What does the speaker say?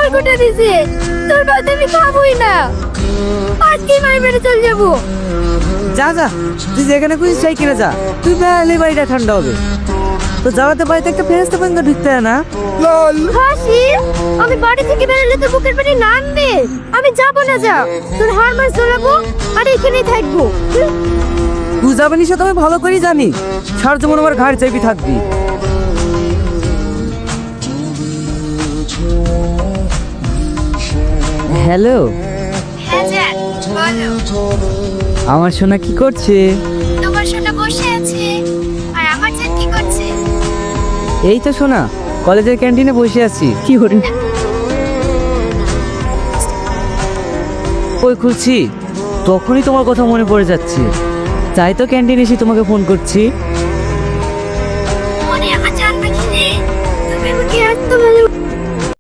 আমার কোটা দিছে, তোর ভাত আমি খাবোই না। আজকে মায়ের বাড়ি চলে যাবো। যা যা, তুই যেখানে খুশি সেই কিনে যা। তুই বেড়ালে বাড়িটা ঠান্ডা হবে। তো যাওয়াতে বাড়িতে একটা ফেরেস্তা পর্যন্ত ঢুকতে হয় না। হাসি, আমি বাড়ি থেকে বেরোলে তো বুকের পানি নামবে। আমি যাবো না, যা, তোর হার মাস ধরাবো আর এখানেই থাকবো। তুই যাবে নিশা তো আমি ভালো করেই জানি। সারা জীবন আমার ঘাড় চেপে থাকবি। হ্যালো, হ্যাঁ যা, বলো। আমার সোনা কি করছে? তোমার সোনা বসে আছে, আর আমার জান কি করছে? এই তো সোনা, কলেজের ক্যান্টিনে বসে আছি। কি করি বই খুলছি, তখনই তোমার কথা মনে পড়ে যাচ্ছে। তাই তো ক্যান্টিনে এসে তোমাকে ফোন করছি।